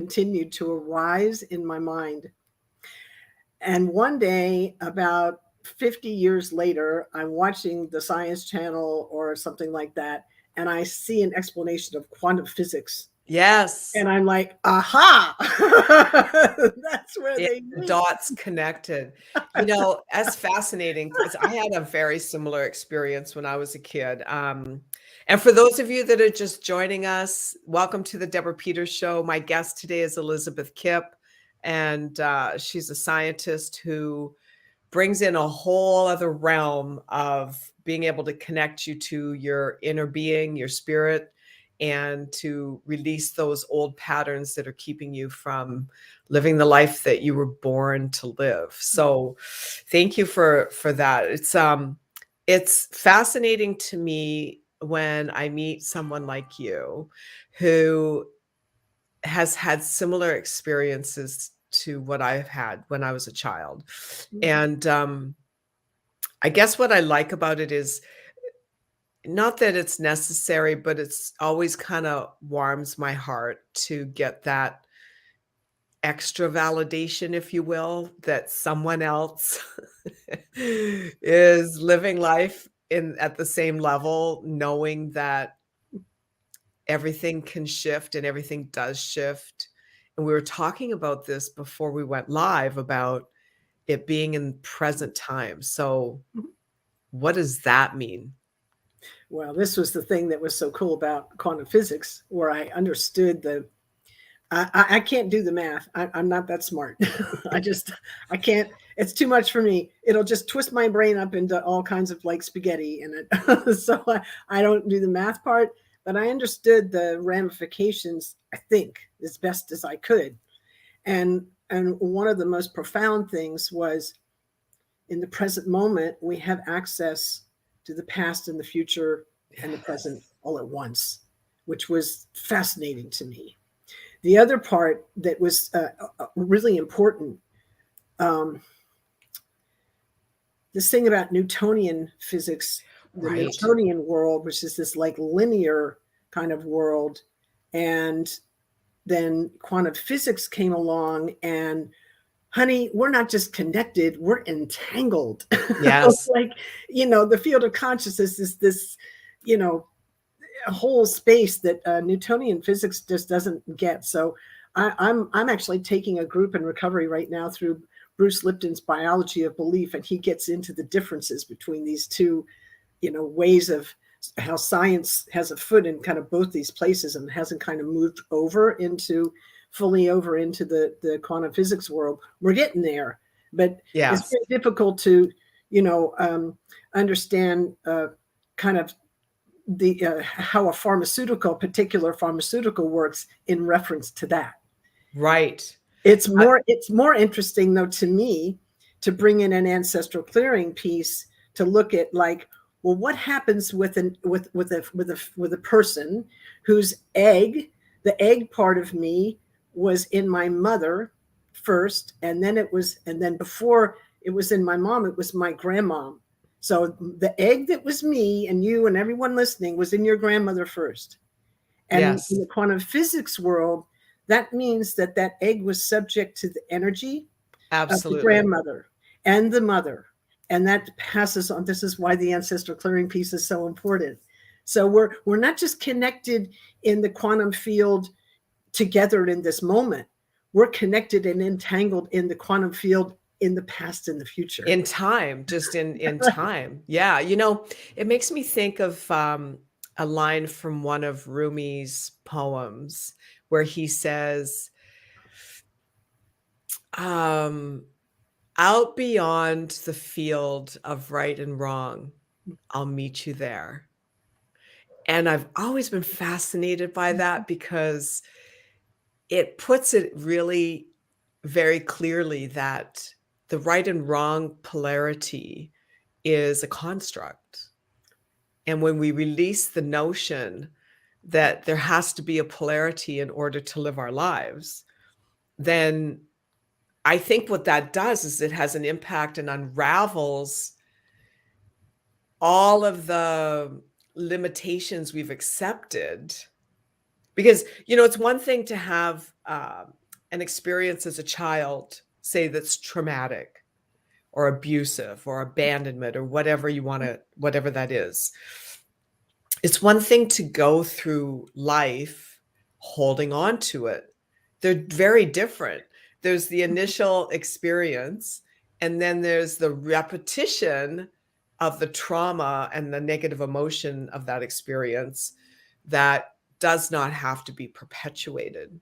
continued to arise in my mind. And one day, about 50 years later, I'm watching the Science Channel or something like that, and I see an explanation of quantum physics. Yes. And I'm like, aha, that's where they meet. Dots connected. As fascinating, because I had a very similar experience when I was a kid. And for those of you that are just joining us, welcome to the Deborah Peters Show. My guest today is Elizabeth Kipp, and she's a scientist who brings in a whole other realm of being able to connect you to your inner being, your spirit, and to release those old patterns that are keeping you from living the life that you were born to live. So thank you for that. It's fascinating to me when I meet someone like you who has had similar experiences to what I've had when I was a child. And I guess what I like about it is not that it's necessary, but it's always kind of warms my heart to get that extra validation, if you will, that someone else is living life at the same level, knowing that everything can shift and everything does shift. And we were talking about this before we went live about it being in present time. So what does that mean? Well, this was the thing that was so cool about quantum physics, where I understood I can't do the math. I'm not that smart. I can't, it's too much for me. It'll just twist my brain up into all kinds of like spaghetti in it. So I don't do the math part, but I understood the ramifications, I think, as best as I could. And one of the most profound things was, in the present moment, we have access to the past and the future and the present all at once, which was fascinating to me. The other part that was really important, this thing about Newtonian physics, the Right. Newtonian world, which is this like linear kind of world, and then quantum physics came along, and honey, we're not just connected, we're entangled. Yes. Like, the field of consciousness is this, a whole space that Newtonian physics just doesn't get. So I'm actually taking a group in recovery right now through Bruce Lipton's Biology of Belief, and he gets into the differences between these two, ways of how science has a foot in kind of both these places and hasn't kind of moved fully over into the quantum physics world. We're getting there, but Yes. It's very difficult to, understand kind of the how a particular pharmaceutical works in reference to that. Right. It's more interesting though to me to bring in an ancestral clearing piece to look at like, well, what happens with a person whose the egg part of me was in my mother first, and then before it was in my mom, it was my grandmom. So the egg that was me and you and everyone listening was in your grandmother first. And yes. in the quantum physics world, that means that egg was subject to the energy Absolutely. of the grandmother and the mother. And that passes on. This is why the ancestral clearing piece is so important. So we're not just connected in the quantum field together in this moment. We're connected and entangled in the quantum field in the past and the future. In time, just in time. Yeah. It makes me think of a line from one of Rumi's poems where he says, out beyond the field of right and wrong, I'll meet you there. And I've always been fascinated by that because it puts it really very clearly that the right and wrong polarity is a construct. And when we release the notion that there has to be a polarity in order to live our lives, then I think what that does is it has an impact and unravels all of the limitations we've accepted Because, it's one thing to have an experience as a child, say, that's traumatic or abusive or abandonment or whatever whatever that is. It's one thing to go through life holding on to it. They're very different. There's the initial experience, and then there's the repetition of the trauma and the negative emotion of that experience that does not have to be perpetuated.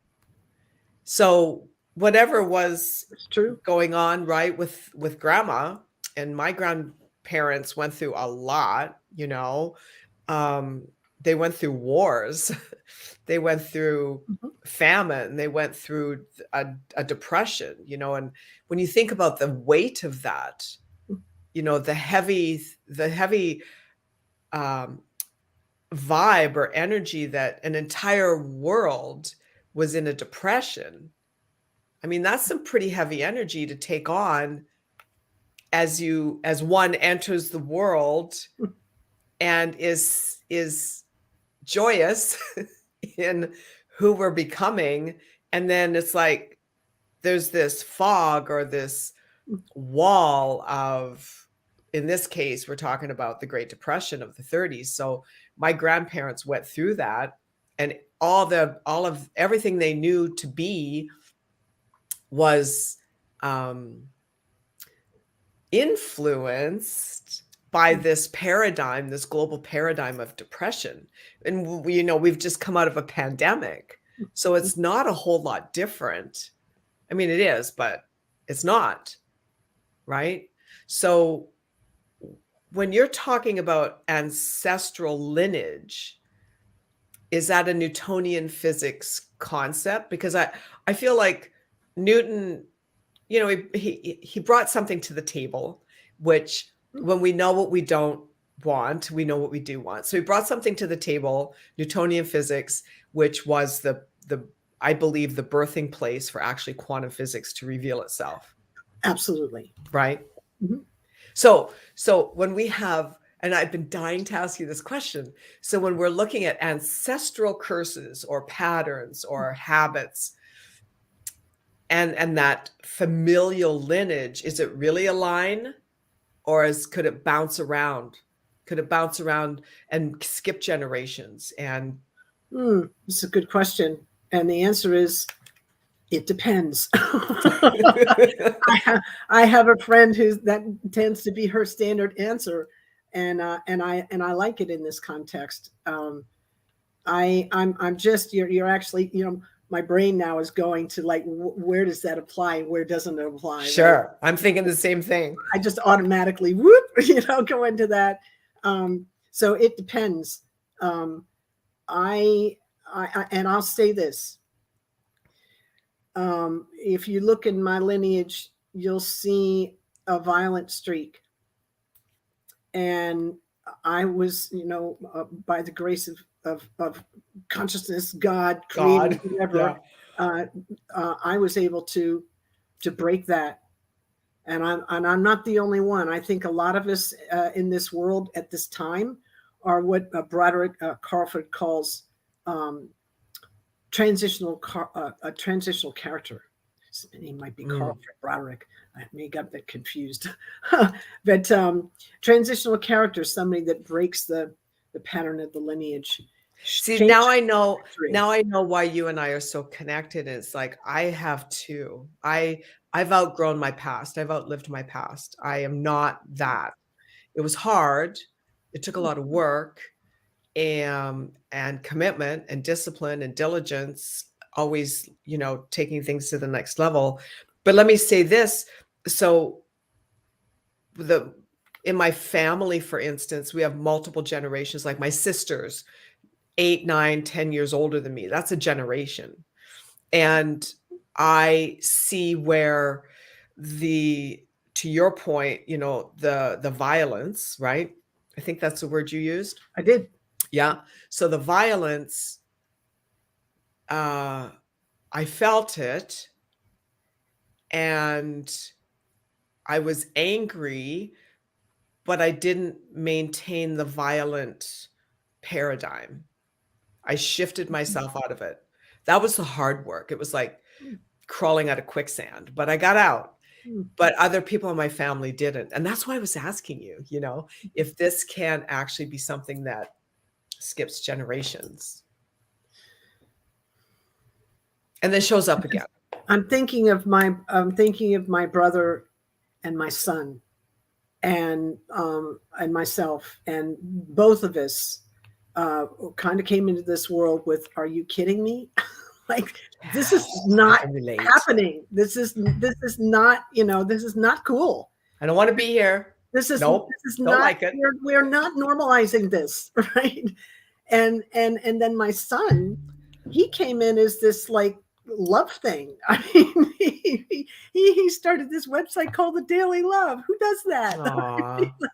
So whatever was It's true. going on, right, with grandma, and my grandparents went through a lot, they went through wars. They went through famine. They went through a depression, and when you think about the weight of that, the heavy vibe or energy that an entire world was in a depression. I mean, that's some pretty heavy energy to take on as one enters the world and is joyous in who we're becoming. And then it's like there's this fog or this wall of, in this case, we're talking about the Great Depression of the 30s. So my grandparents went through that, and all of everything they knew to be was influenced by this paradigm, this global paradigm of depression. And we've just come out of a pandemic, so it's not a whole lot different. I mean, it is, but it's not, right? So when you're talking about ancestral lineage, is that a Newtonian physics concept? Because I feel like Newton, he brought something to the table, which when we know what we don't want, we know what we do want. So he brought something to the table, Newtonian physics, which was I believe, the birthing place for actually quantum physics to reveal itself. Absolutely. Right? Mm-hmm. So when we have, and I've been dying to ask you this question. So when we're looking at ancestral curses or patterns or habits, and that familial lineage, is it really a line, or could it bounce around? Could it bounce around and skip generations? And this is a good question. And the answer is, it depends. I have a friend that tends to be her standard answer, and I like it in this context. I'm just you're actually my brain now is going to like where does that apply? Where doesn't it apply? Sure, right? I'm thinking the same thing. I just automatically go into that. So it depends. I and I'll say this. If you look in my lineage, you'll see a violent streak. And I was, by the grace of consciousness, God, creating whatever, yeah. I was able to break that. And I'm not the only one. I think a lot of us in this world at this time are what Broderick Carford calls transitional character. His name might be Carl Broderick. I may got that confused. But transitional character, somebody that breaks the pattern of the lineage. See, now I know why you and I are so connected. It's like I have too. I've outgrown my past. I've outlived my past. I am not that. It was hard. It took a lot of work and commitment and discipline and diligence, always, taking things to the next level. But let me say this. So in my family, for instance, we have multiple generations, like my sisters, 8, 9, 10 years older than me. That's a generation. And I see where to your point, the violence, right? I think that's the word you used. I did. Yeah. So the violence, I felt it, and I was angry, but I didn't maintain the violent paradigm. I shifted myself out of it. That was the hard work. It was like crawling out of quicksand, but I got out. Mm. But other people in my family didn't. And that's why I was asking you, if this can actually be something that skips generations and then shows up again. I'm thinking of my brother and my son and myself, and both of us kind of came into this world with, are you kidding me? Like, this is not happening. This is not, this is not cool. I don't want to be here. This is Nope, this is don't not like it. We're not normalizing this, right? And then my son, he came in as this like love thing. I mean, he started this website called The Daily Love. Who does that?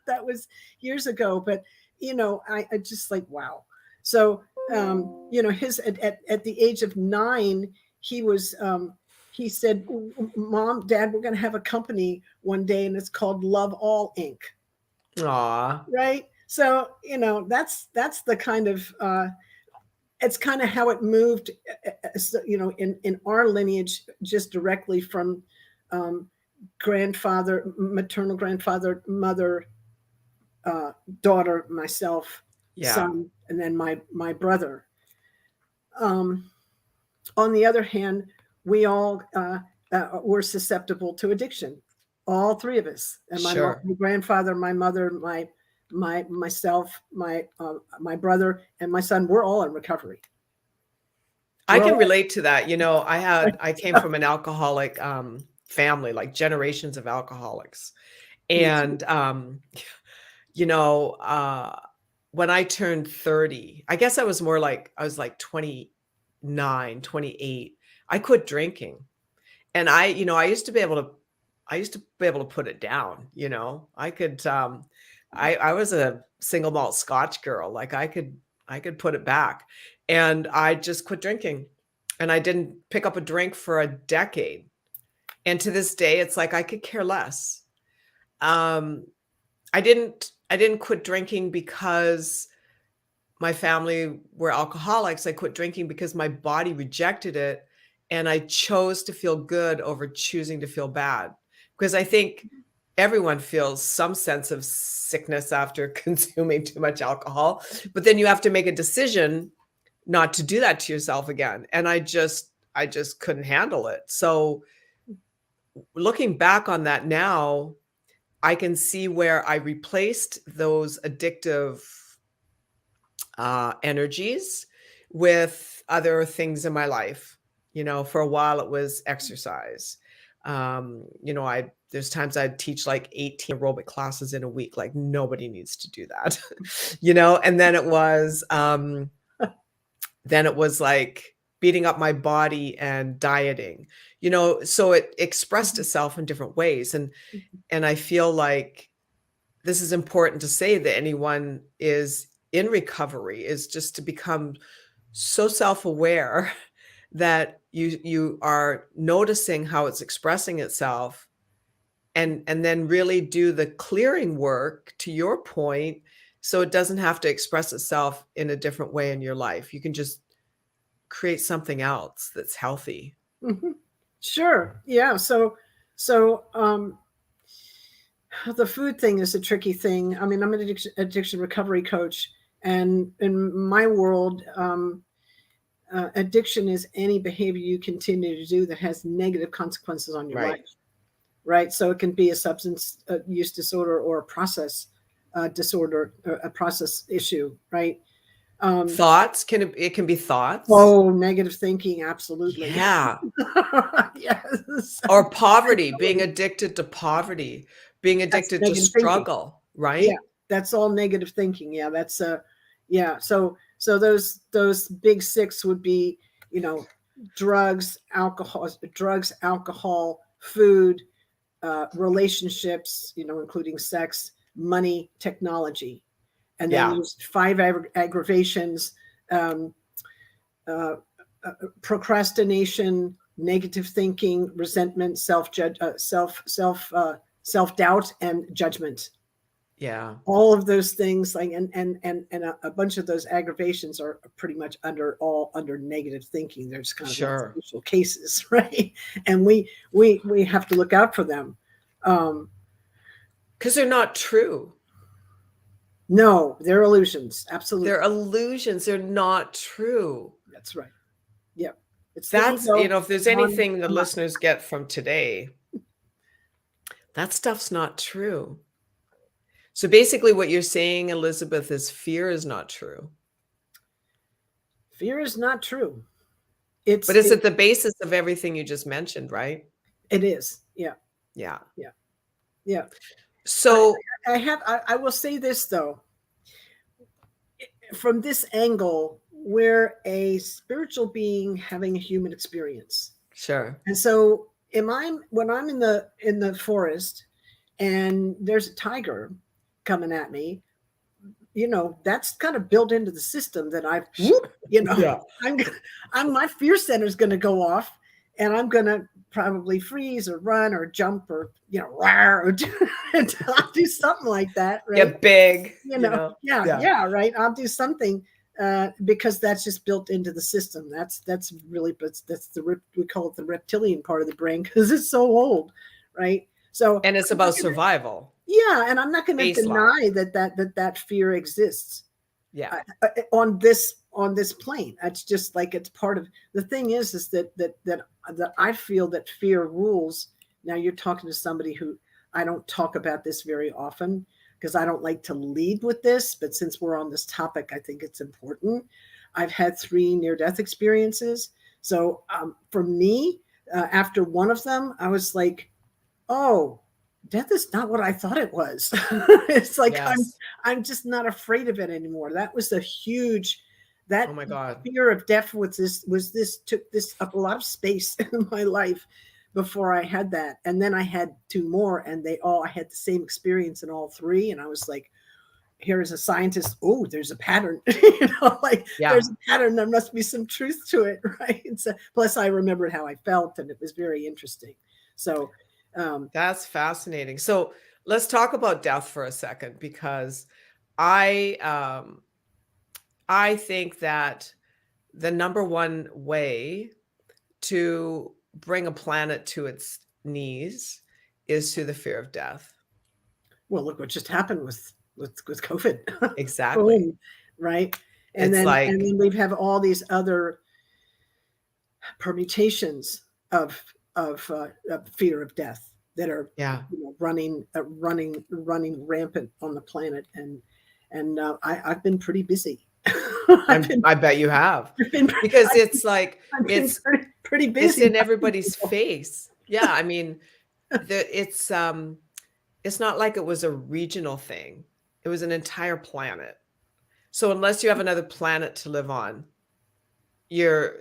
That was years ago, but I just like, wow. So his at the age of 9, he was he said, Mom, Dad, we're going to have a company one day, and it's called Love All Inc. Aw. Right. So, that's the kind of, it's kind of how it moved, in our lineage, just directly from grandfather, maternal grandfather, mother, daughter, myself, son, and then my brother. On the other hand, we all were susceptible to addiction, all three of us. And my grandfather, my mother, myself, my brother, and my son, we're all in recovery. I can relate to that. I came from an alcoholic family, like generations of alcoholics. And, when I turned 30, I guess I was like 29, 28. I quit drinking. And I used to be able to put it down. I could, I was a single malt Scotch girl. Like I could put it back, and I just quit drinking, and I didn't pick up a drink for a decade. And to this day, it's like, I could care less. I didn't quit drinking because my family were alcoholics. I quit drinking because my body rejected it, and I chose to feel good over choosing to feel bad. Because I think everyone feels some sense of sickness after consuming too much alcohol, but then you have to make a decision not to do that to yourself again. And I just couldn't handle it. So looking back on that now, I can see where I replaced those addictive energies with other things in my life. For a while it was exercise. There's times I'd teach like 18 aerobic classes in a week. Like, nobody needs to do that, and then it was like beating up my body and dieting, so it expressed itself in different ways. And I feel like this is important to say, that anyone is in recovery is just to become so self-aware that you are noticing how it's expressing itself, and then really do the clearing work, to your point, so it doesn't have to express itself in a different way in your life. You can just create something else that's healthy. Mm-hmm. Sure. Yeah. So the food thing is a tricky thing. I mean, I'm an addiction recovery coach, and in my world, addiction is any behavior you continue to do that has negative consequences on your life, right? So it can be a substance use disorder, or a process disorder, a process issue, right? Thoughts it can be thoughts. Oh, negative thinking, absolutely. Yeah. Yes. Or poverty, being addicted to poverty, being addicted to struggle, thinking. Right? Yeah, that's all negative thinking. Yeah, that's yeah. So those big six would be, drugs, alcohol, food, relationships, including sex, money, technology. And then there's 5 aggravations: procrastination, negative thinking, resentment, self-doubt, and judgment. Yeah. All of those things, like, and a bunch of those aggravations are pretty much under negative thinking. There's kind of like Sure. special cases, right? And we have to look out for them. Because they're not true. No, they're illusions. Absolutely. They're illusions. They're not true. That's right. Yep. It's the That's, ego. if there's anything the listeners get from today, that stuff's not true. So basically what you're saying, Elizabeth, is fear is not true. Fear is not true. But it's at the basis of everything you just mentioned, right? It is. Yeah. Yeah. Yeah. Yeah. So I will say this though, from this angle, we're a spiritual being having a human experience. sure. And so when I'm in the forest and there's a tiger coming at me, that's kind of built into the system that Yeah. my fear center is going to go off, and I'm going to probably freeze or run or jump or rawr, or I'll do something like that, right? Get big. Yeah, right. I'll do something because that's just built into the system. That's really, but we call it the reptilian part of the brain because it's so old, right? So, And it's about survival. Yeah, and I'm not going to deny that fear exists. Yeah. On this plane, it's just like it's part of the thing. Is that I feel that fear rules. Now you're talking to somebody who I don't talk about this very often because I don't like to lead with this. But since we're on this topic, I think it's important. I've had 3 near-death experiences. So for me, after one of them, I was like, oh, death is not what I thought it was. It's like, yes. I'm just not afraid of it anymore. That was a huge, oh my God, fear of death took this up a lot of space in my life before I had that. And then I had 2 more, and I had the same experience in all 3. And I was like, here is a scientist. Oh, there's a pattern, there's a pattern. There must be some truth to it. Right. And so, plus I remembered how I felt, and it was very interesting. So, that's fascinating. So let's talk about death for a second, because I think that the number one way to bring a planet to its knees is through the fear of death. Well, look what just happened with COVID. Exactly. Boom, right. And then we have all these other permutations of fear of death that are running rampant on the planet, and I've been pretty busy. I bet you have, because it's like it's pretty busy. It's in everybody's face. Yeah, I mean, it's not like it was a regional thing. It was an entire planet. So unless you have another planet to live on, you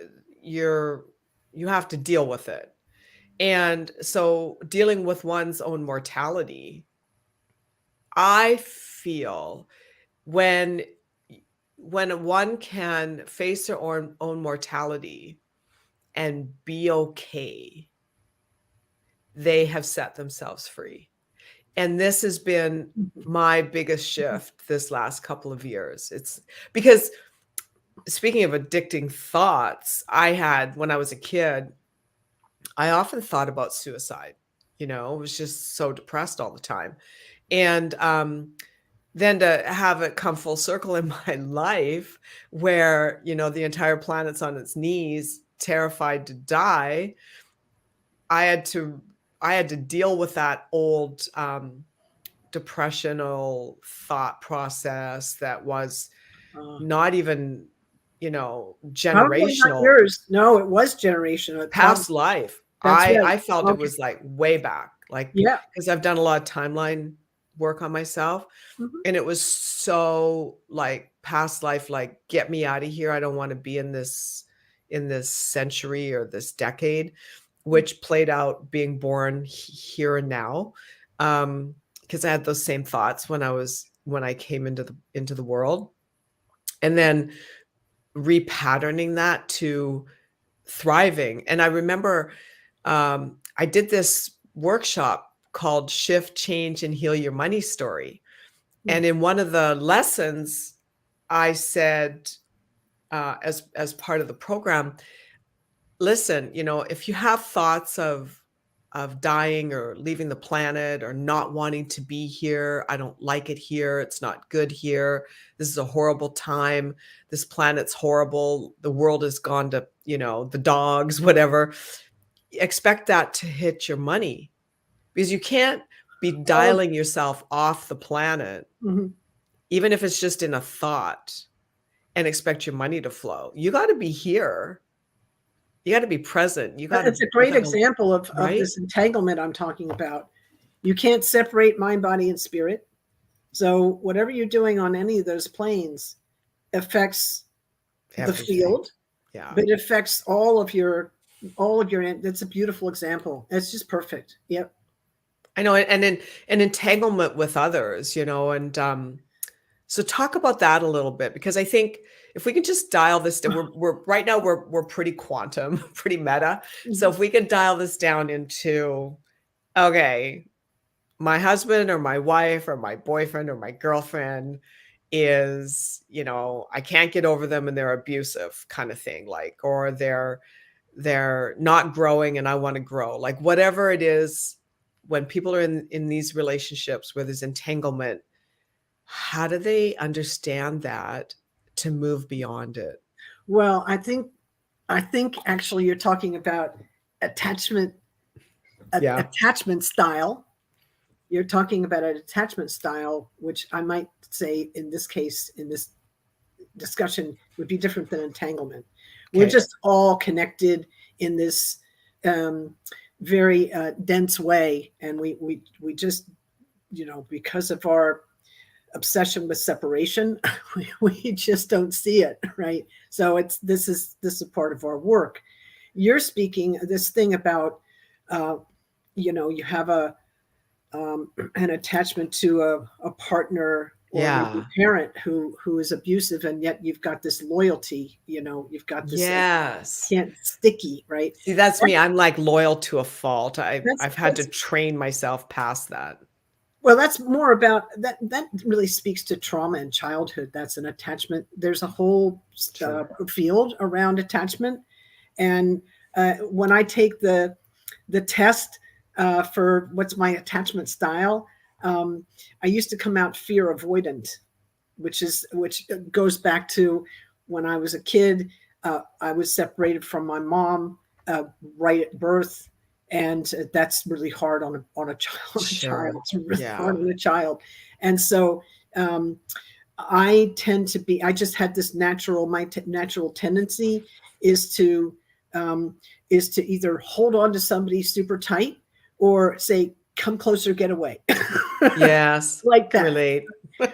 have to deal with it. And so dealing with one's own mortality, I feel when one can face their own mortality and be okay, they have set themselves free. And this has been my biggest shift this last couple of years. It's because, speaking of addicting thoughts, I had, when I was a kid, I often thought about suicide. I was just so depressed all the time. And then to have it come full circle in my life where, the entire planet's on its knees, terrified to die, I had to deal with that old depressional thought process that was not even, generational. Not yours. No, it was generational. Past life. I felt it was like way back, because I've done a lot of timeline work on myself. And it was so like past life, like, get me out of here. I don't want to be in this century or this decade, which played out being born here and now. Because I had those same thoughts when I came into the world, and then repatterning that to thriving. And I remember I did this workshop called Shift, Change, and Heal Your Money Story. And in one of the lessons, I said, as part of the program, listen, if you have thoughts of dying or leaving the planet or not wanting to be here, I don't like it here, it's not good here, this is a horrible time, this planet's horrible, the world has gone to, the dogs, whatever. Expect that to hit your money, because you can't be Oh, dialing yourself off the planet, mhm. even if it's just in a thought, and expect your money to flow. You got to be here. You got to be present. You got to It's a great gotta, example of right? this entanglement I'm talking about. You can't separate mind, body, and spirit. So whatever you're doing on any of those planes affects the Everything. field, Yeah. but it affects that's a beautiful example. It's just perfect. Yep. I know. And then an entanglement with others, and so talk about that a little bit, because I think if we can just dial this down, we're right now we're pretty quantum, pretty meta. So Mhm. if we could dial this down into, okay, my husband or my wife or my boyfriend or my girlfriend is, I can't get over them and they're abusive kind of thing, like, or they're not growing and I want to grow, like whatever it is. When people are in these relationships where there's entanglement, how do they understand that to move beyond it? Well, I think actually you're talking about attachment Yeah. attachment style. You're talking about an attachment style, which I might say in this case, in this discussion, would be different than entanglement. We're Okay. just all connected in this um, very dense way, and we just, because of our obsession with separation, we just don't see it, right? So this is part of our work. You're speaking this thing about, you have an attachment to a partner or maybe Yeah. a parent who is abusive, and yet you've got this loyalty. You've got this Yes. can't sticky, right? See, that's That, me. I'm like loyal to a fault. I've had to that's train myself past that. well, that's more about that. That really speaks to trauma in childhood. That's an attachment. There's a whole True. field around attachment, and when I take the test for what's my attachment style, I used to come out fear avoidant, which goes back to when I was a kid. I was separated from my mom right at birth, and that's really hard on a child. On a child, Sure. it's really hard Yeah. on a child, and so um, I tend to be. I just had this natural tendency is to um, is to either hold on to somebody super tight or say, "Come closer, get away," Yes. like that. Relate.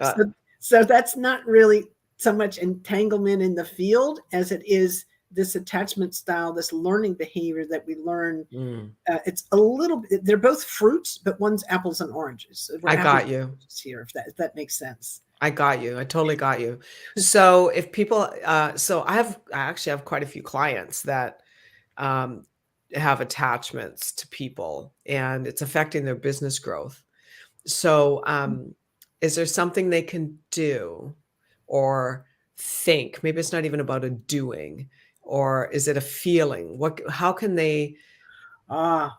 So, so that's not really so much entanglement in the field as it is this attachment style, this learning behavior that we learn. Mm. It's a little bit, they're both fruits, but one's apples and oranges. We're I apples got and you. oranges here, if that makes sense. I got you. I totally got you. So if people, so I actually have quite a few clients that um, have attachments to people, and it's affecting their business growth. So, is there something they can do or think? Maybe it's not even about a doing, or is it a feeling? How can they? Ah,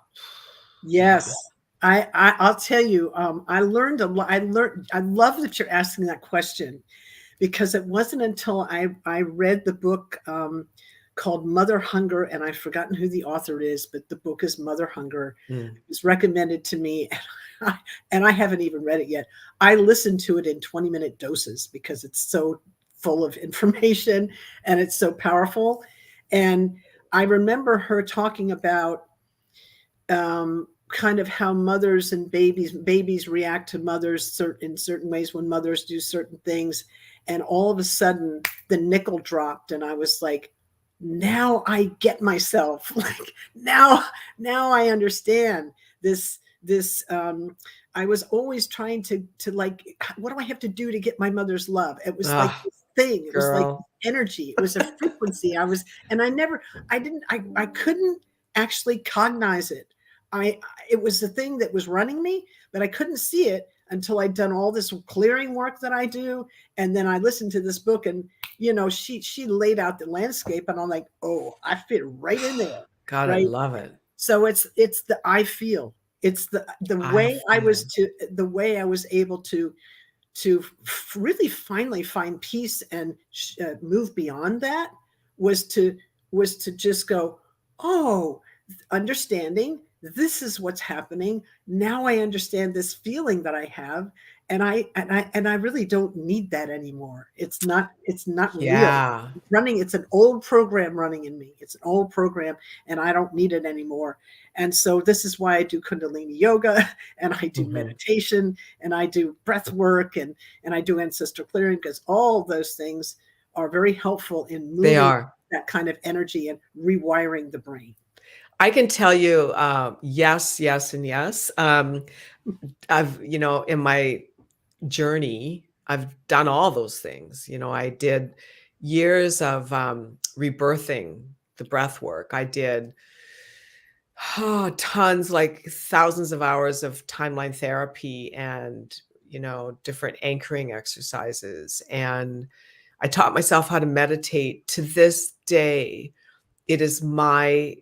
yes. I'll tell you, I learned a lot. I love that you're asking that question because it wasn't until I read the book called Mother Hunger, and I've forgotten who the author is, but the book is Mother Hunger. Mm, It was recommended to me, and I haven't even read it yet. I listened to it in 20-minute doses because it's so full of information and it's so powerful. And I remember her talking about kind of how mothers and babies react to mothers in certain ways when mothers do certain things, and all of a sudden the nickel dropped, and I was like, now I get myself. Like now I understand this. I was always trying to like, what do I have to do to get my mother's love? It was like ah, this thing, it was like girl. energy, it was a frequency. I couldn't actually cognize it. It was the thing that was running me, but I couldn't see it until I'd done all this clearing work that I do. And then I listened to this book, and she laid out the landscape, and I'm like, oh, I fit right in there. God, I Right. love it. So it's the I feel. It's the I way I was feel. the way I was able to really finally find peace and move beyond that was to just go, oh, understanding this is what's happening. Now I understand this feeling that I have, and I really don't need that anymore. It's not real. Yeah. Running, it's an old program running in me. It's an old program, and I don't need it anymore. And so this is why I do Kundalini yoga, and I do meditation, and I do breath work, and I do ancestral clearing, because all those things are very helpful in They moving are. that kind of energy and rewiring the brain. I can tell you, yes, yes, and yes. I've, in my journey, I've done all those things. I did years of rebirthing the breath work. I did tons, like thousands of hours of timeline therapy and, different anchoring exercises. And I taught myself how to meditate. To this day, it is my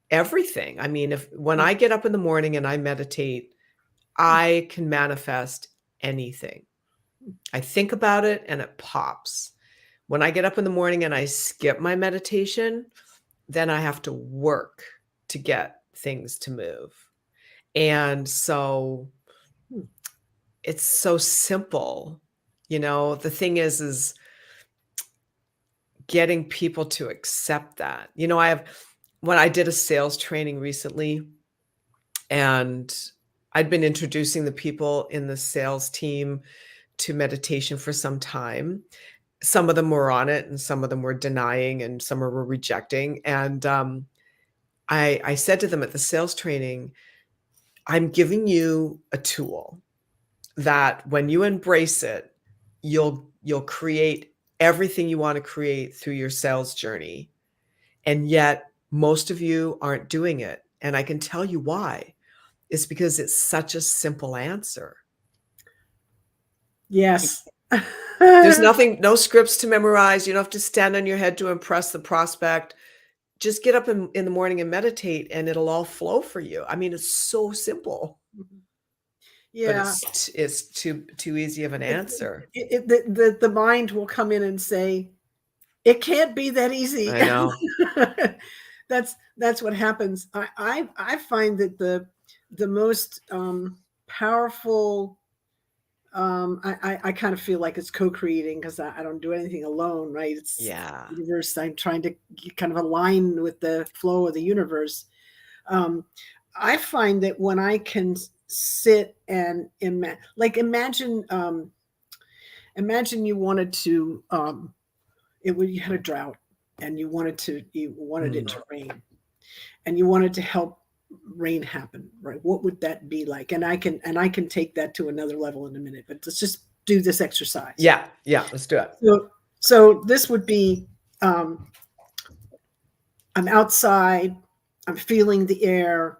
everything. I mean, when I get up in the morning and I meditate, I can manifest anything. I think about it and it pops. When I get up in the morning and I skip my meditation, then I have to work to get things to move. And so it's so simple. The thing is getting people to accept that. When I did a sales training recently, and I'd been introducing the people in the sales team to meditation for some time. Some of them were on it, and some of them were denying, and some were rejecting. And I said to them at the sales training, I'm giving you a tool that when you embrace it, you'll create everything you want to create through your sales journey. And yet most of you aren't doing it. And I can tell you why. It's because it's such a simple answer. Yes. There's no scripts to memorize. You don't have to stand on your head to impress the prospect. Just get up in the morning and meditate, and it'll all flow for you. I mean, it's so simple. Yeah. But it's too easy of an answer. The mind will come in and say, it can't be that easy. I know. That's what happens. I find that the most powerful, I kind of feel like it's co-creating, because I don't do anything alone, right? It's Yeah. the universe. I'm trying to kind of align with the flow of the universe. I find that when I can sit and imagine you wanted to, you had a drought, and you wanted it to rain, and you wanted to help rain happen, right? What would that be like? And I can take that to another level in a minute, but let's just do this exercise. Yeah, let's do it. So this would be, I'm outside, I'm feeling the air,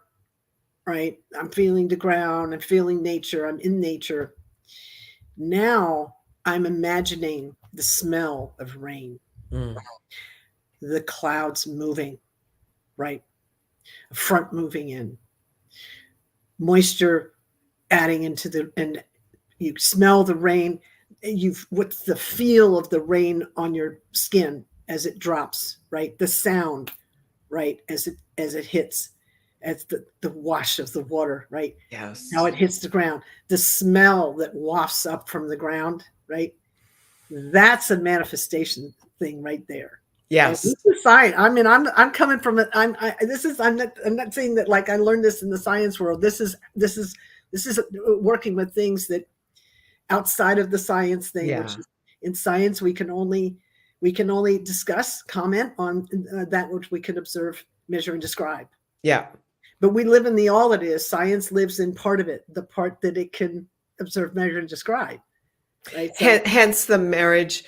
right? I'm feeling the ground, I'm feeling nature, I'm in nature. Now I'm imagining the smell of rain, the clouds moving, right? A front moving in, moisture adding into and you smell the rain. What's the feel of the rain on your skin as it drops, right? The sound, right? As it hits, as the wash of the water, right? Yes. How it hits the ground, the smell that wafts up from the ground, right? That's a manifestation thing right there. Yes. This is science. I mean, I'm coming from it. I'm not saying that like I learned this in the science world. This is working with things that outside of the science thing, which is, in science we can only discuss, comment on that which we can observe, measure, and describe. Yeah. But we live in the all it is. Science lives in part of it, the part that it can observe, measure, and describe. Right. So, hence the marriage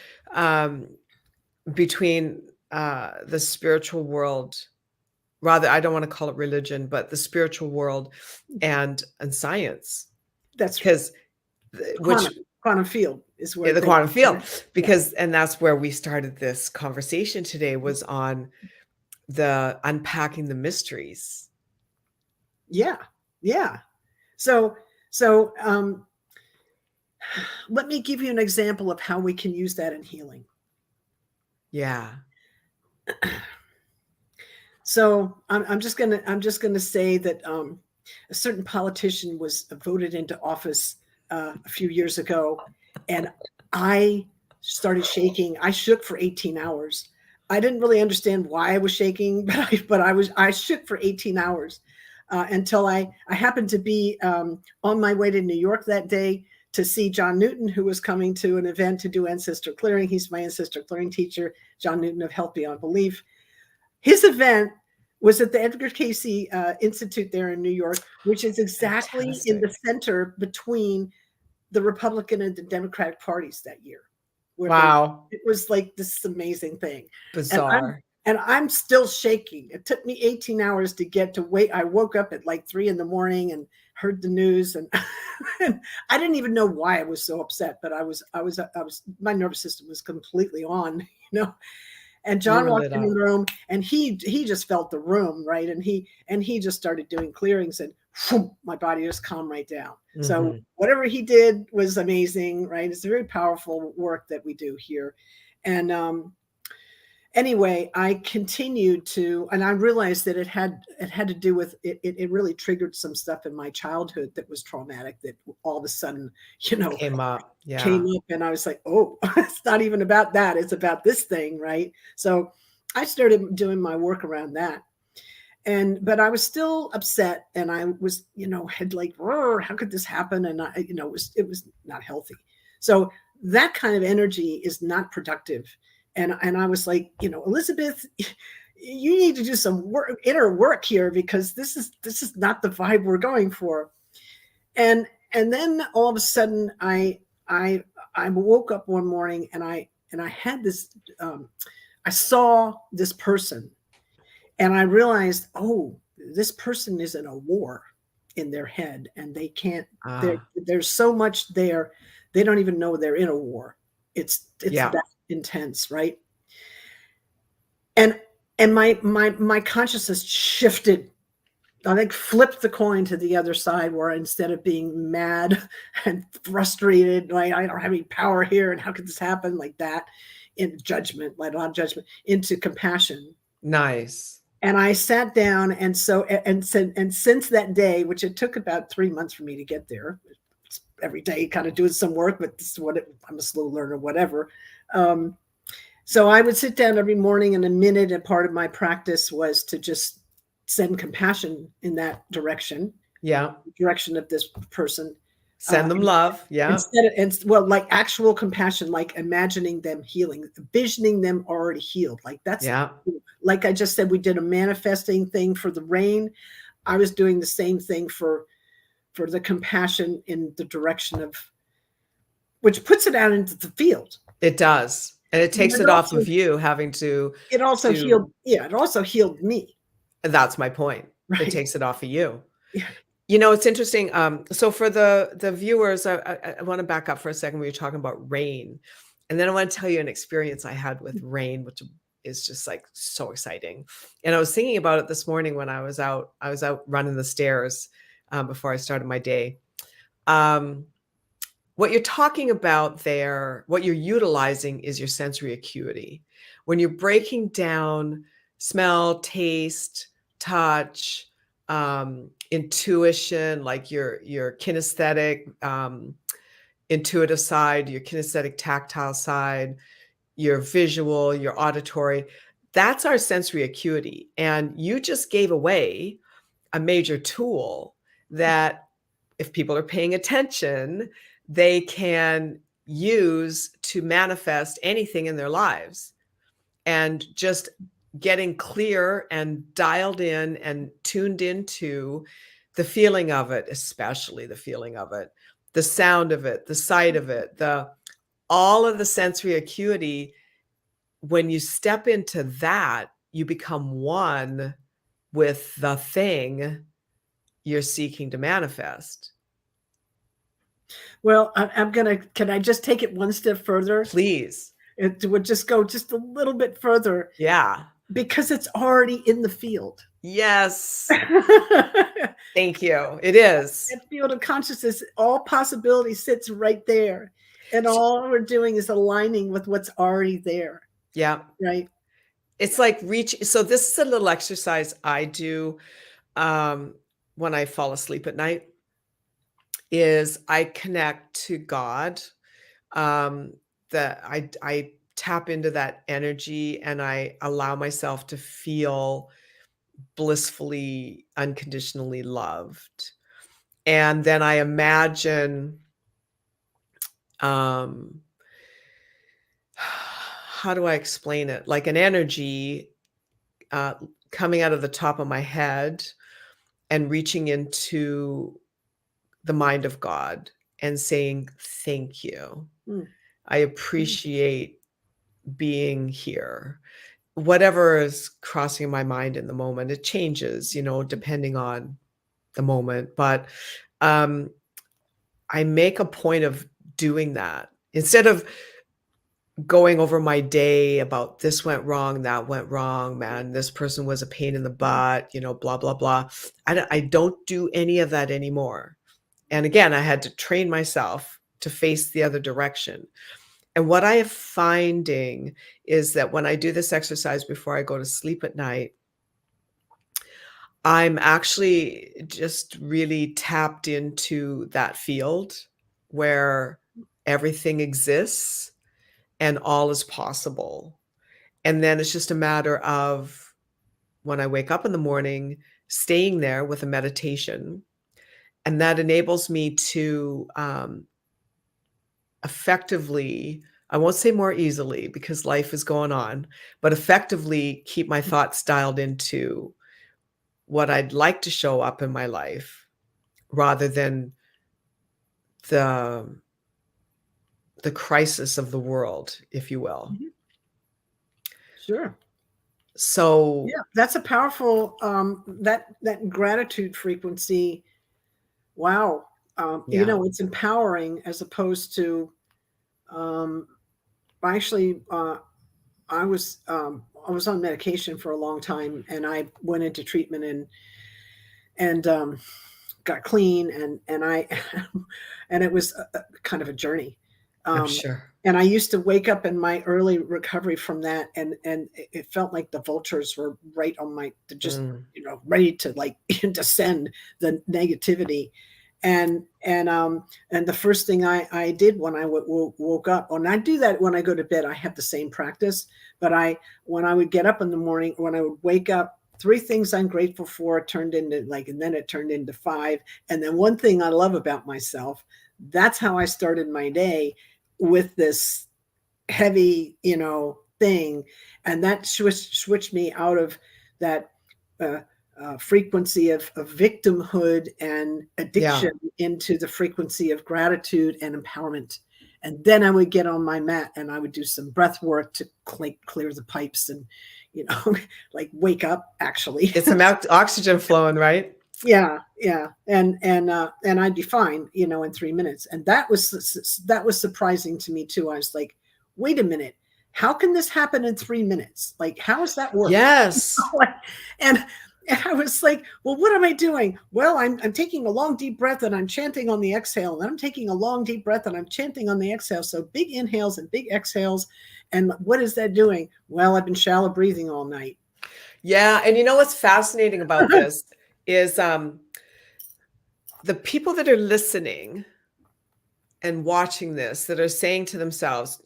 between the spiritual world, rather, I don't want to call it religion, but the spiritual world and science. That's because which quantum field is where the quantum field, yeah. and that's where we started this conversation today, was on the unpacking the mysteries. Yeah. Yeah. So let me give you an example of how we can use that in healing. Yeah. So I'm just gonna say that a certain politician was voted into office a few years ago, and I started shaking. I shook for 18 hours. I didn't really understand why I was shaking, but I shook for 18 hours until I happened to be on my way to New York that day to see John Newton, who was coming to an event to do ancestral clearing. He's my ancestral clearing teacher, John Newton of Health Beyond Belief. His event was at the Edgar Cayce Institute there in New York, which is exactly in the center between the Republican and the Democratic parties that year. Wow. It was like this amazing thing. Bizarre. And I'm still shaking. It took me 18 hours to get to wait. I woke up at like 3 a.m. and heard the news, and, and I didn't even know why I was so upset, but my nervous system was completely on, you know. And John walked in the room, and he just felt the room, right? And he just started doing clearings, and whoom, my body just calmed right down. Mm-hmm. So whatever he did was amazing, right? It's a very powerful work that we do here. And anyway, I continued to, and I realized that it had to do with it. It really triggered some stuff in my childhood that was traumatic, that all of a sudden, you know, came up. And I was like, oh, it's not even about that. It's about this thing, right? So I started doing my work around that. But I was still upset, and I was, you know, had like, how could this happen? And I, you know, it was not healthy. So that kind of energy is not productive. And I was like, you know, Elizabeth, you need to do some inner work here, because this is not the vibe we're going for. And then all of a sudden I woke up one morning, and I had this, I saw this person, and I realized, oh, this person is in a war in their head, and they can't, there's so much there. They don't even know they're in a war. It's that intense, right? And my consciousness shifted. I think flipped the coin to the other side, where instead of being mad and frustrated, like I don't have any power here, and how could this happen, like that, in judgment, like a lot of judgment, into compassion. Nice. And I sat down, and since that day, which it took about 3 months for me to get there, every day kind of doing some work, but this is I'm a slow learner, whatever. So I would sit down every morning, and a minute, and part of my practice was to just send compassion in that direction. Yeah. Direction of this person. Send them love. Yeah. Like actual compassion, like imagining them healing, visioning them already healed. Like that's, like I just said, we did a manifesting thing for the rain. I was doing the same thing for the compassion in the direction of, which puts it out into the field. It does. And it takes it off of you having to. It also healed. Yeah. It also healed me. That's my point. Right. It takes it off of you. Yeah. You know, it's interesting. So for the viewers, I want to back up for a second. We were talking about rain. And then I want to tell you an experience I had with rain, which is just like so exciting. And I was thinking about it this morning when I was out running the stairs before I started my day. What you're talking about there, what you're utilizing is your sensory acuity. When you're breaking down smell, taste, touch, intuition, like your kinesthetic, intuitive side, your kinesthetic tactile side, your visual, your auditory, that's our sensory acuity. And you just gave away a major tool that if people are paying attention, they can use to manifest anything in their lives. And just getting clear and dialed in and tuned into the feeling of it, especially the feeling of it, the sound of it, the sight of it, all of the sensory acuity. When you step into that, you become one with the thing you're seeking to manifest. Well, can I just take it one step further? Please. It would just go just a little bit further Yeah. because it's already in the field. Yes. That Thank you. It is. field of consciousness, all possibility sits right there. And all we're doing is aligning with what's already there. Yeah. Right. It's like so this is a little exercise I do when I fall asleep at night is I connect to God. Um, that I tap into that energy and I allow myself to feel blissfully, unconditionally loved. And then I imagine, um, how do I explain it? Like an energy uh, coming out of the top of my head and reaching into the mind of God and saying, thank you. Mm. I appreciate being here. Whatever is crossing my mind in the moment, it changes, depending on the moment. But I make a point of doing that instead of going over my day about this went wrong, that went wrong, man, this person was a pain in the butt, blah, blah, blah. I don't do any of that anymore. And again, I had to train myself to face the other direction. And what I am finding is that when I do this exercise before I go to sleep at night, I'm actually just really tapped into that field where everything exists and all is possible. And then it's just a matter of when I wake up in the morning, staying there with a meditation. And that enables me to effectively, I won't say more easily because life is going on, but effectively keep my thoughts dialed into what I'd like to show up in my life rather than the crisis of the world, if you will. Mhm. Sure. So Yeah, that's a powerful that gratitude frequency. Wow. yeah, It's empowering as opposed to actually I was on medication for a long time and I went into treatment and got clean and I and it was kind of a journey. I'm Um, sure. and I used to wake up in my early recovery from that, and it felt like the vultures were right on my just Mm, ready to like descend the negativity, and the first thing I did when I woke up, and I do that when I go to bed, I have the same practice, but when I would get up in the morning, when I would wake up, three things I'm grateful for turned into and then it turned into five. And then one thing I love about myself, that's how I started my day with this heavy, thing. And that switched me out of that uh, frequency of victimhood and yeah. addiction into the frequency of gratitude and empowerment. And then I would get on my mat and I would do some breath work to clear the pipes and, like wake up actually. Get some oxygen flowing, right? Yeah, and I'd be fine, in 3 minutes. And that was surprising to me too. I was like, wait a minute, how can this happen in 3 minutes? Like, how does that work? Yes. and and I was like, well, what am I doing? Well, I'm taking a long deep breath and I'm chanting on the exhale, and I'm taking a long deep breath and I'm chanting on the exhale. So big inhales and big exhales. And what is that doing? Well, I've been shallow breathing all night. Yeah, and you know what's fascinating about this is the people that are listening and watching this that are saying to themselves,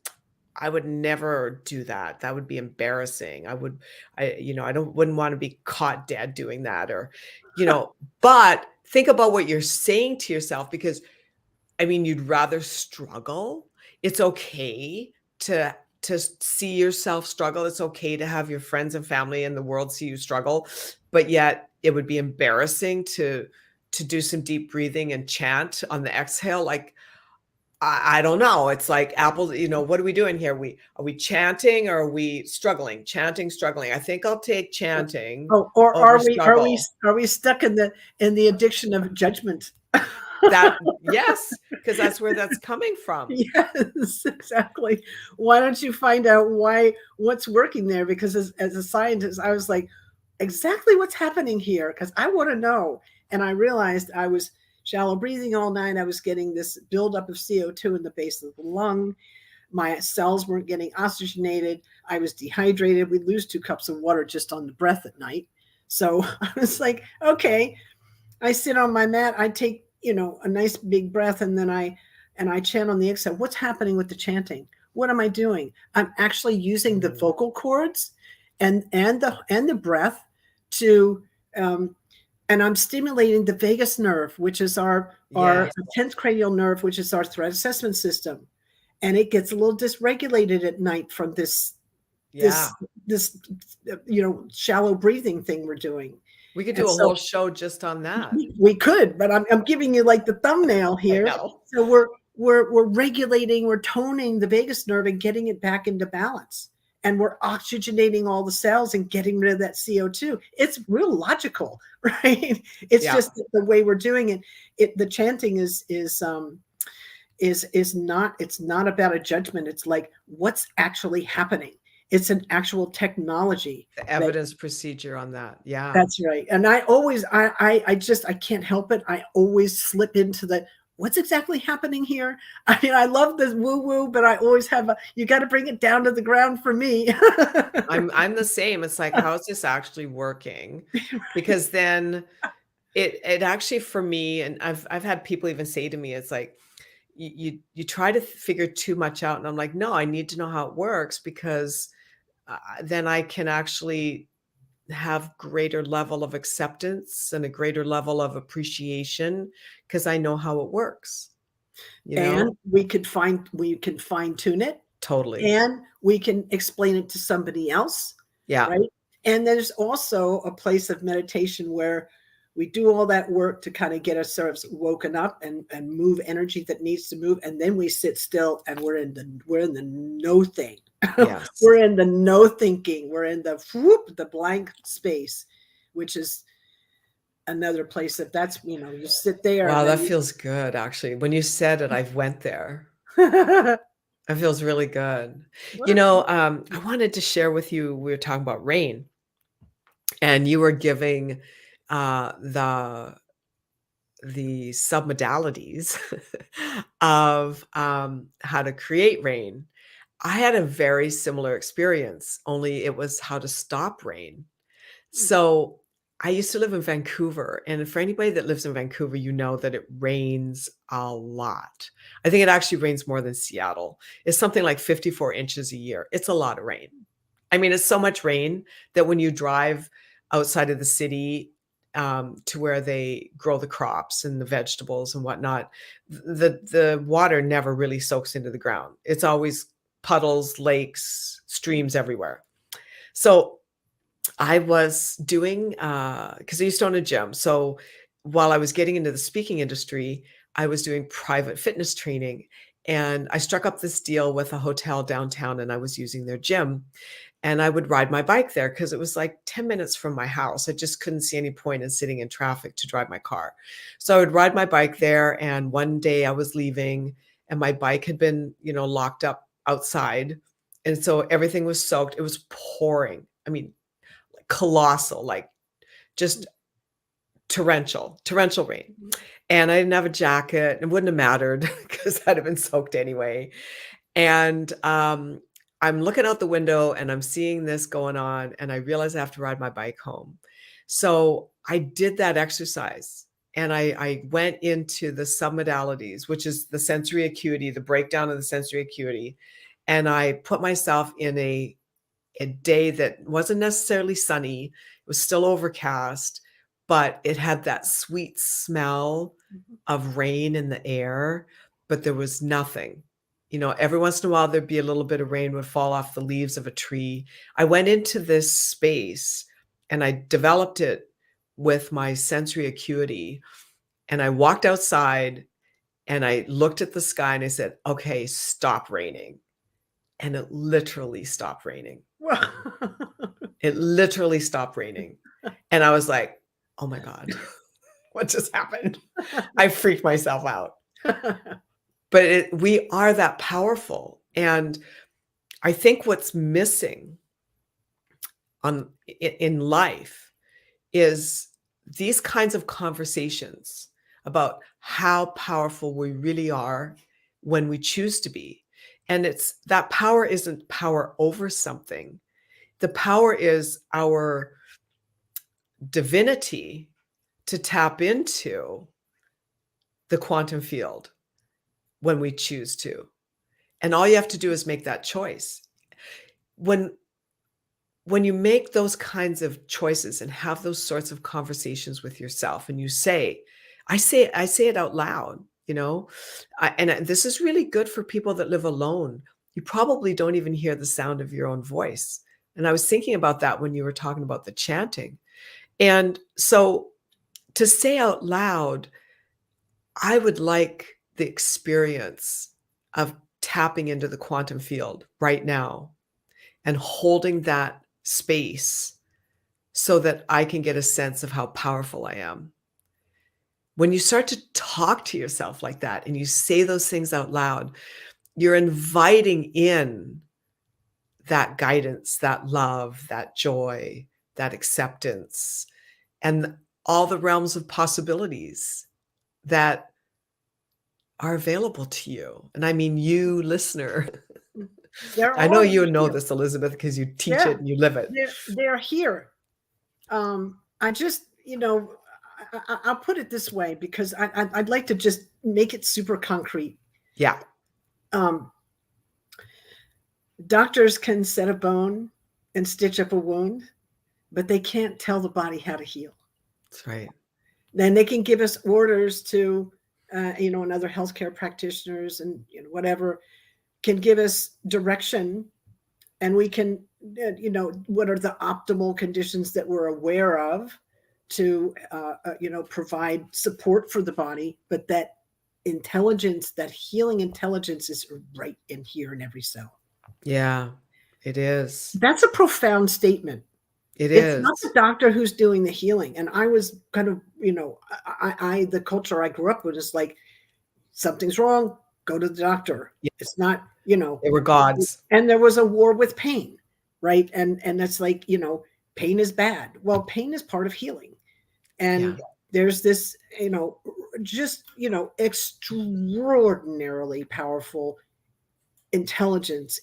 I would never do that. That would be embarrassing. I wouldn't want to be caught dead doing that but think about what you're saying to yourself because you'd rather struggle. It's okay to see yourself struggle. It's okay to have your friends and family in the world see you struggle, but yet it would be embarrassing to do some deep breathing and chant on the exhale. Like, I don't know. It's like apples, what are we doing here? Are we chanting or are we struggling? Chanting, struggling. I think I'll take chanting Oh, or over are we struggle. are we stuck in the addiction of judgment? Yes, because that's where that's coming from. Yes, exactly. Why don't you find out what's working there? Because as a scientist, I was like, exactly what's happening here? Because I want to know. And I realized I was shallow breathing all night. I was getting this buildup of CO2 in the base of the lung. My cells weren't getting oxygenated. I was dehydrated. We'd lose 2 cups of water just on the breath at night. So I was like, okay, I sit on my mat, I take, a nice big breath, and then I chant on the exhale. What's happening with the chanting? What am I doing? I'm actually using the Mm. vocal cords and the breath to and I'm stimulating the vagus nerve, which is our Yes. 10th cranial nerve, which is our threat assessment system. And it gets a little dysregulated at night from Yeah. this this shallow breathing thing we're doing. We could And do a so whole show just on that. we could, but I'm giving you like the thumbnail I here. know. So we're regulating, we're toning the vagus nerve and getting it back into balance. And we're oxygenating all the cells and getting rid of that CO2. It's real logical, right? It's Yeah. just the way we're doing it. The chanting is not, it's not about a judgment. It's like what's actually happening. It's an actual technology The that evidence procedure on that. Yeah. that's right. And I always, I can't help it. I always slip into the, what's exactly happening here? I mean, I love this woo woo, but I always have you got to bring it down to the ground for me. I'm the same. It's like, how is this actually working? Because then it actually for me, and I've had people even say to me, it's like you try to figure too much out, and I'm like, no, I need to know how it works because then I can actually have greater level of acceptance and a greater level of appreciation because I know how it works, you And know? we can fine tune it, Totally. and we can explain it to somebody else, Yeah. right? And there's also a place of meditation where we do all that work to kind of get ourselves woken up and move energy that needs to move, and then we sit still and we're in the no thing. Yes. We're in the no thinking. We're in the blank space, which is another place that's you sit there Wow, and that then feels good actually. When you said it, I've went there. you It feels really good. well, I wanted to share with you, we were talking about rain, and you were giving the submodalities of how to create rain. I had a very similar experience, only it was how to stop rain. So I used to live in Vancouver, and for anybody that lives in Vancouver, you know that it rains a lot. I think it actually rains more than Seattle. It's something like 54 inches a year. It's a lot of rain. I mean, it's so much rain that when you drive outside of the city to where they grow the crops and the vegetables and whatnot, the water never really soaks into the ground. It's always puddles, lakes, streams everywhere. So I was doing because I used to own a gym. So while I was getting into the speaking industry, I was doing private fitness training. And I struck up this deal with a hotel downtown and I was using their gym. And I would ride my bike there because it was like 10 minutes from my house. I just couldn't see any point in sitting in traffic to drive my car. So I would ride my bike there. And one day I was leaving and my bike had been, locked up outside. And so everything was soaked. It was pouring. I mean, colossal, like just torrential rain. And I didn't have a jacket. It wouldn't have mattered because I'd have been soaked anyway. And I'm looking out the window and I'm seeing this going on, and I realize I have to ride my bike home. So I did that exercise and I went into the submodalities, which is the sensory acuity, the breakdown of the sensory acuity. And I put myself in a day that wasn't necessarily sunny. It was still overcast, but it had that sweet smell of rain in the air, but there was nothing. Every once in a while, there'd be a little bit of rain would fall off the leaves of a tree. I went into this space and I developed it with my sensory acuity. And I walked outside and I looked at the sky and I said, okay, stop raining. And it literally stopped raining. It literally stopped raining. And I was like, "Oh my god." what just happened? I freaked myself out. But we are that powerful. And I think what's missing in life is these kinds of conversations about how powerful we really are when we choose to be. And it's that power isn't power over something. The power is our divinity to tap into the quantum field when we choose to. And all you have to do is make that choice. When you make those kinds of choices and have those sorts of conversations with yourself, and you say, I say it out loud, and this is really good for people that live alone. You probably don't even hear the sound of your own voice. And I was thinking about that when you were talking about the chanting. And so to say out loud, I would like the experience of tapping into the quantum field right now and holding that space so that I can get a sense of how powerful I am. When you start to talk to yourself like that and you say those things out loud, you're inviting in that guidance, that love, that joy, that acceptance, and all the realms of possibilities that are available to you. And I mean, you listener. They're I know already you know here. this, Elizabeth, because you teach Yeah, it and you live it. they're here. I just, I'll put it this way because I'd like to just make it super concrete. Yeah. Doctors can set a bone and stitch up a wound, but they can't tell the body how to heal. That's right. Then they can give us orders to, and other healthcare practitioners and whatever can give us direction, and we can, what are the optimal conditions that we're aware of to, provide support for the body, but that intelligence, that healing intelligence is right in here in every cell. Yeah, it is. That's a profound statement. It's not the doctor who's doing the healing. And I was kind of, the culture I grew up with is like, something's wrong, go to the doctor. Yeah. It's not, They were gods. And there was a war with pain, right? And that's like, pain is bad. Well, pain is part of healing. And there's this, extraordinarily powerful intelligence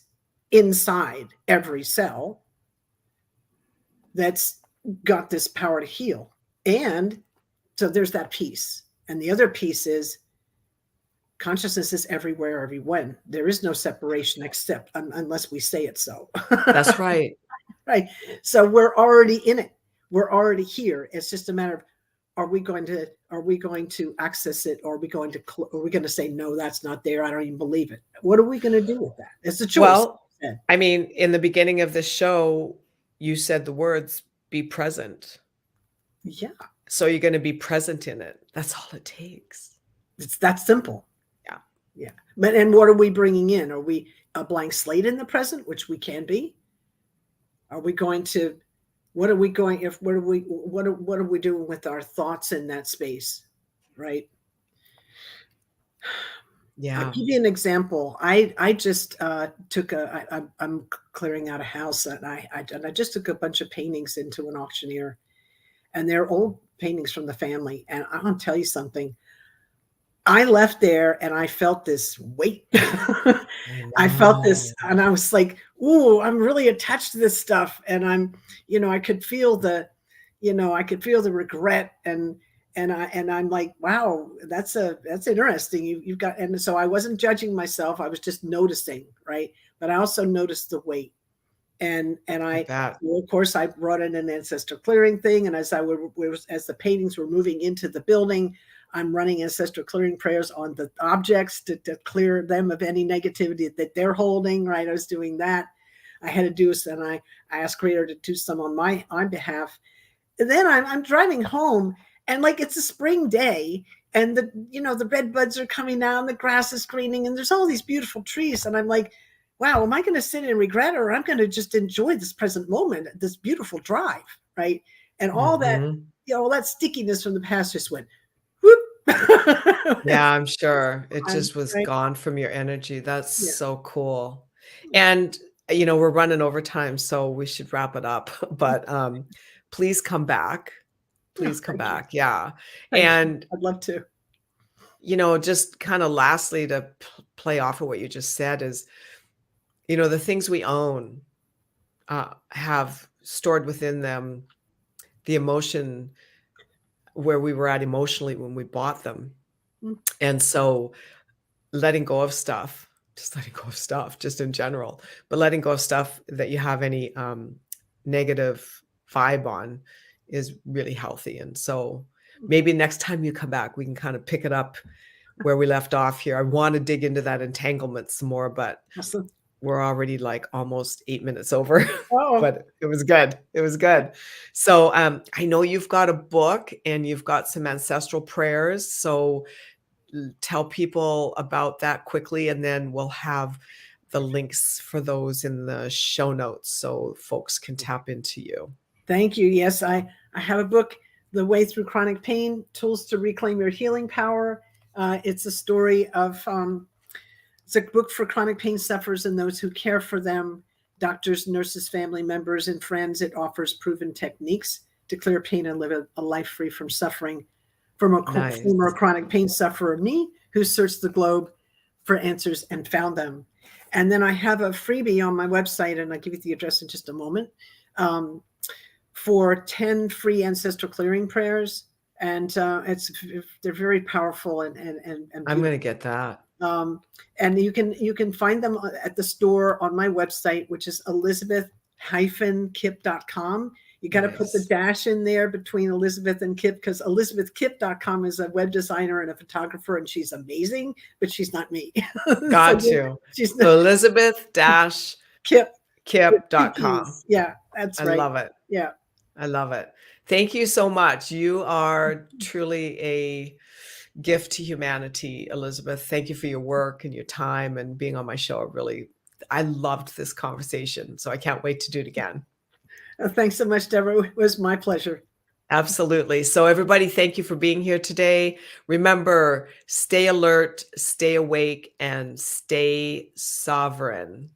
inside every cell that's got this power to heal. And so there's that piece. And the other piece is consciousness is everywhere, every when. There is no separation except unless we say it so. That's right. Right. So we're already in it. We're already here. It's just a matter of, are we going to access it, or are we going to say, no, that's not there, I don't even believe it? What are we going to do with that? It's a choice. Well, I mean, in the beginning of this show, you said the words, be present. Yeah. So you're going to be present in it. That's all it takes. It's that simple. Yeah. Yeah. But, and what are we bringing in? Are we a blank slate in the present, which we can be? Are we going to, what are we doing with our thoughts in that space? Right. Yeah. I'll give you an example. I just I'm clearing out a house, and I just took a bunch of paintings into an auctioneer, and they're old paintings from the family. And I want to tell you something. I left there and I felt this weight. I felt this, and I was like, ooh, I'm really attached to this stuff. And I'm, I could feel the regret, and I'm like, wow, that's interesting. You've got, and so I wasn't judging myself. I was just noticing, right? But I also noticed the weight. And of course, I brought in an ancestral clearing thing. And as as the paintings were moving into the building, I'm running ancestral clearing prayers on the objects to clear them of any negativity that they're holding, right? I was doing that. I had to do this, and I asked Creator to do some on my behalf. And then I'm driving home, and like it's a spring day, and the red buds are coming out, and the grass is greening, and there's all these beautiful trees. And I'm like, wow, am I going to sit and regret it, or I'm going to just enjoy this present moment, this beautiful drive, right? And all that, all that stickiness from the past just went Yeah, I'm sure. It I'm just was right. gone from your energy. That's Yeah. so cool. And, we're running over time, so we should wrap it up. But, please come back. Yeah. Please come Thank you. back. Yeah. Thank you. And, I'd love to. just kinda lastly to play off of what you just said is, the things we own, have stored within them the emotion where we were at emotionally when we bought them. Mm, And so letting go of stuff, just letting go of stuff, just in general, but letting go of stuff that you have any negative vibe on is really healthy. And so mm. maybe next time you come back, we can kind of pick it up where we left off here. I want to dig into that entanglement some more, but Awesome. we're already like almost 8 minutes over. Oh, But it was good. It was good. So I know you've got a book and you've got some ancestral prayers. So tell people about that quickly, and then we'll have the links for those in the show notes so folks can tap into you. thank you. Yes, I have a book, The Way Through Chronic Pain, Tools to Reclaim Your Healing Power. It's a story of, it's a book for chronic pain sufferers and those who care for them, doctors, nurses, family members, and friends. It offers proven techniques to clear pain and live a life free from suffering. From a Nice. former chronic pain sufferer, me, who searched the globe for answers and found them. And then I have a freebie on my website, and I'll give you the address in just a moment, for 10 free ancestral clearing prayers. And they're very powerful and I'm going to get that. and you can find them at the store on my website, which is Elizabeth-Kipp.com. You got to put the Nice. dash in there between Elizabeth and Kipp, because ElizabethKipp.com is a web designer and a photographer, and she's amazing, but she's not me. Got So you. she's So not Kipp. Elizabeth-Kipp.com. Yeah, that's I right. love it. Yeah. I love it. Thank you so much. You are truly a gift to humanity, Elizabeth. Thank you for your work and your time and being on my show. I loved this conversation. So I can't wait to do it again. Thanks so much, Deborah. It was my pleasure. Absolutely. So everybody, thank you for being here today. Remember, stay alert, stay awake, and stay sovereign.